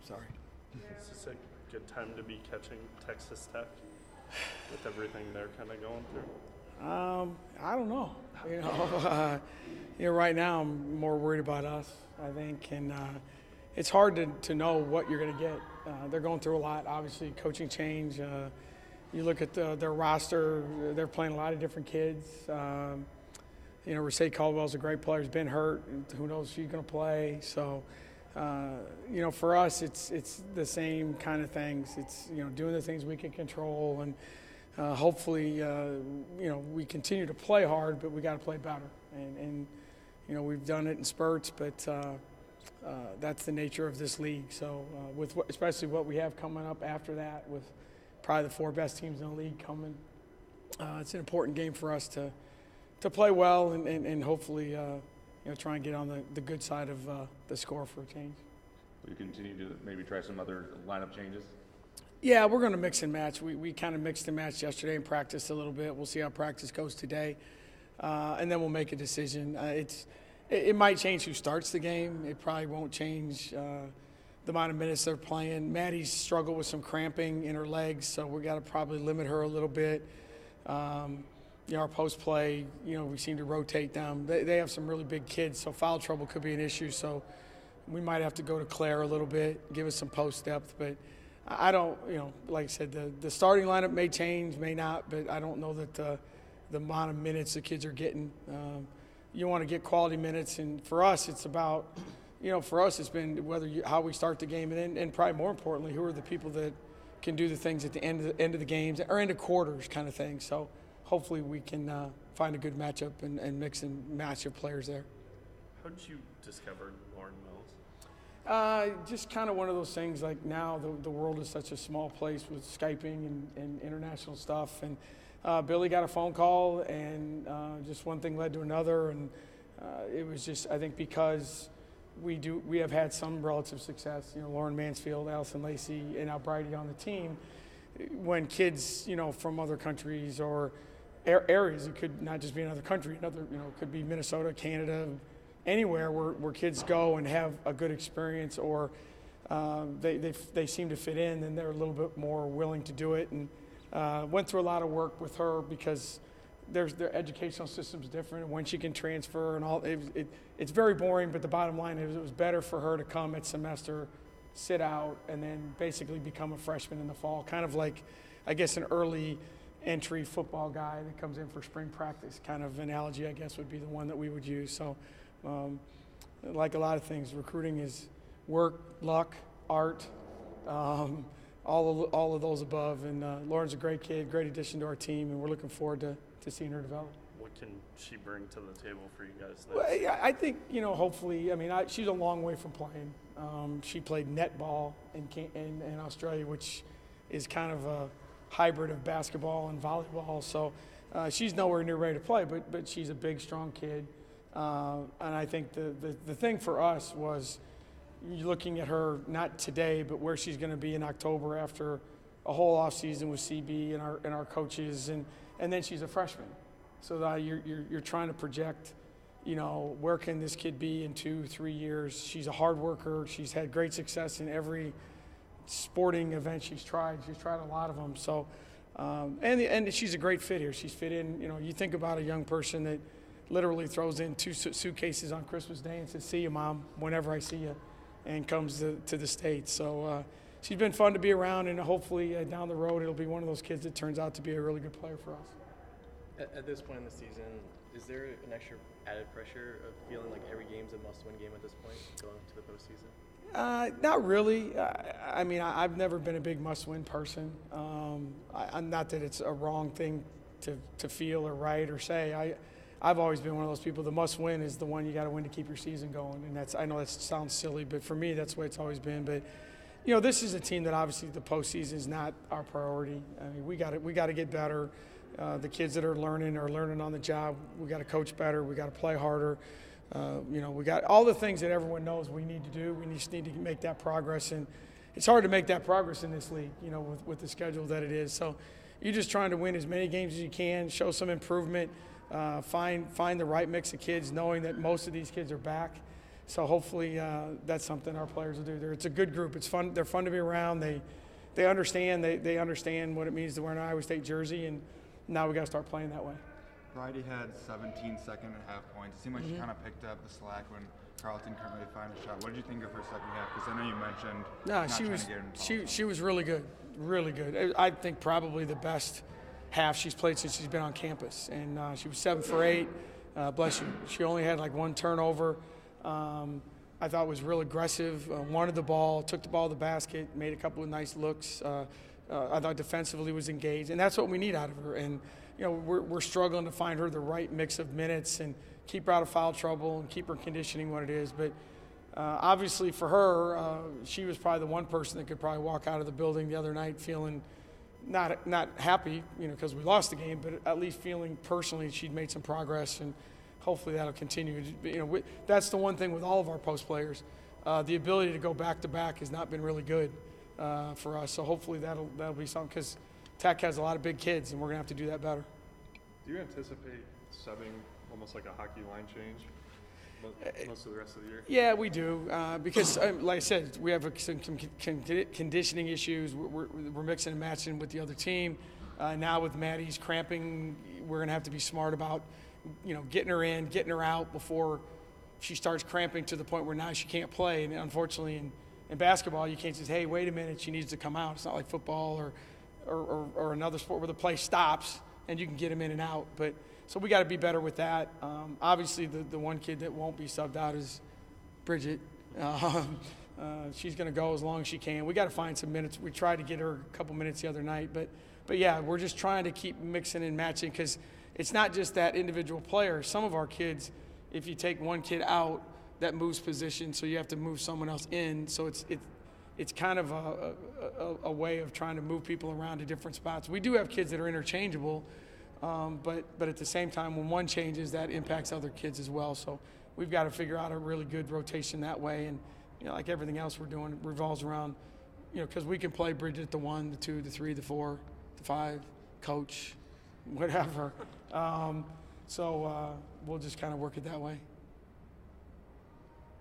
Sorry. Is this a good time to be catching Texas Tech with everything they're kind of going through? I don't know. Right now I'm more worried about us, I think, and it's hard to know what you're going to get. They're going through a lot, obviously, coaching change. You look at their roster; they're playing a lot of different kids. Rasay Caldwell's a great player. He's been hurt. Who knows if he's going to play? So, for us, it's the same kind of things. It's doing the things we can control, and hopefully, we continue to play hard, but we got to play better. And we've done it in spurts, but that's the nature of this league. So, especially what we have coming up after that, with probably the 4 best teams in the league coming, it's an important game for us to play well and hopefully try and get on the good side of the score for a change. Will you continue to maybe try some other lineup changes? Yeah, we're going to mix and match. We kind of mixed and matched yesterday and practiced a little bit. We'll see how practice goes today, and then we'll make a decision. It might change who starts the game. It probably won't change the amount of minutes they're playing. Maddie's struggled with some cramping in her legs, so we got to probably limit her a little bit. Our post play, we seem to rotate them. They have some really big kids, so foul trouble could be an issue. So we might have to go to Claire a little bit, give us some post depth. But I don't, like I said, the starting lineup may change, may not, but I don't know that the amount of minutes the kids are getting. You want to get quality minutes, and for us, it's about, for us, it's been how we start the game, and probably more importantly, who are the people that can do the things at the end of the games or end of quarters kind of thing. So hopefully we can find a good matchup and mix and match your players there. How did you discover Lauren Mills? Just kind of one of those things, like now the world is such a small place with Skyping and international stuff. And Billy got a phone call, and just one thing led to another. And it was just, I think, because we have had some relative success, Lauren Mansfield, Allison Lacey, and now Bridie on the team. When kids, from other countries or areas, it could not just be another country, it could be Minnesota, Canada, anywhere where kids go and have a good experience, or they seem to fit in, and they're a little bit more willing to do it. And went through a lot of work with her because their educational system's different, and when she can transfer and all. It's very boring, but the bottom line is it was better for her to come at semester, sit out, and then basically become a freshman in the fall, kind of like, I guess, an early entry football guy that comes in for spring practice kind of analogy, I guess, would be the one that we would use. So like a lot of things, recruiting is work, luck, art, all of those above. And Lauren's a great kid, great addition to our team, and we're looking forward to seeing her develop. What can she bring to the table for you guys? Well, I think, hopefully, she's a long way from playing. She played netball in Australia, which is kind of a hybrid of basketball and volleyball. So she's nowhere near ready to play, but she's a big, strong kid. And I think the thing for us was looking at her, not today, but where she's going to be in October after a whole off season with CB and our coaches, and then she's a freshman. So that you're trying to project, where can this kid be in 2-3 years? She's a hard worker. She's had great success in every sporting event she's tried. She's tried a lot of them. So, and she's a great fit here. She's fit in. You think about a young person that literally throws in 2 suitcases on Christmas Day and says, "See you, Mom, whenever I see you," and comes to the States. So she's been fun to be around, and hopefully down the road it'll be one of those kids that turns out to be a really good player for us. At this point in the season, is there an extra added pressure of feeling like every game's a must-win game at this point, going to the postseason? Not really. I've never been a big must-win person. I'm not that it's a wrong thing to feel or write or say. I've always been one of those people. The must-win is the one you got to win to keep your season going, and I know that sounds silly, but for me, that's the way it's always been. But this is a team that obviously the postseason is not our priority. We got to get better. The kids that are learning on the job. We got to coach better. We got to play harder. We got all the things that everyone knows we need to do. We just need to make that progress, and it's hard to make that progress in this league, with the schedule that it is. So you're just trying to win as many games as you can, show some improvement, find the right mix of kids, knowing that most of these kids are back. So hopefully that's something our players will do. It's a good group. It's fun. They're fun to be around. They understand. They understand what it means to wear an Iowa State jersey, and now we got to start playing that way. Bridie had 17 second and a half points. It seemed like she kind of picked up the slack when Carlton couldn't really find a shot. What did you think of her second half? Because I know you mentioned not trying to get involved. She was really good, really good. I think probably the best half she's played since she's been on campus, and she was 7 for 8. Bless you. She only had like 1 turnover. I thought was real aggressive. Wanted the ball, took the ball to the basket, made a couple of nice looks. I thought defensively was engaged, and that's what we need out of her. And we're struggling to find her the right mix of minutes and keep her out of foul trouble and keep her conditioning what it is. But obviously for her, she was probably the one person that could probably walk out of the building the other night feeling not happy, because we lost the game, but at least feeling personally she'd made some progress, and hopefully that'll continue. That's the one thing with all of our post players. The ability to go back to back has not been really good for us. So hopefully that'll be something, because Tech has a lot of big kids, and we're gonna have to do that better. Do you anticipate subbing almost like a hockey line change most of the rest of the year? Yeah, we do, because like I said, we have some conditioning issues. We're mixing and matching with the other team. Now with Maddie's cramping, we're gonna have to be smart about getting her in, getting her out before she starts cramping to the point where now she can't play. And unfortunately in basketball, you can't just, hey, wait a minute, she needs to come out. It's not like football or another sport where the play stops and you can get them in and out. But so we got to be better with that. Obviously, the one kid that won't be subbed out is Bridget. She's going to go as long as she can. We got to find some minutes. We tried to get her a couple minutes the other night, but yeah, we're just trying to keep mixing and matching, because it's not just that individual player. Some of our kids, if you take one kid out, that moves position, so you have to move someone else in. So it's kind of a way of trying to move people around to different spots. We do have kids that are interchangeable, but at the same time, when one changes, that impacts other kids as well. So we've got to figure out a really good rotation that way. And like everything else we're doing, it revolves around, because we can play Bridget the 1, the 2, the 3, the 4, the 5, coach, whatever. So we'll just kind of work it that way.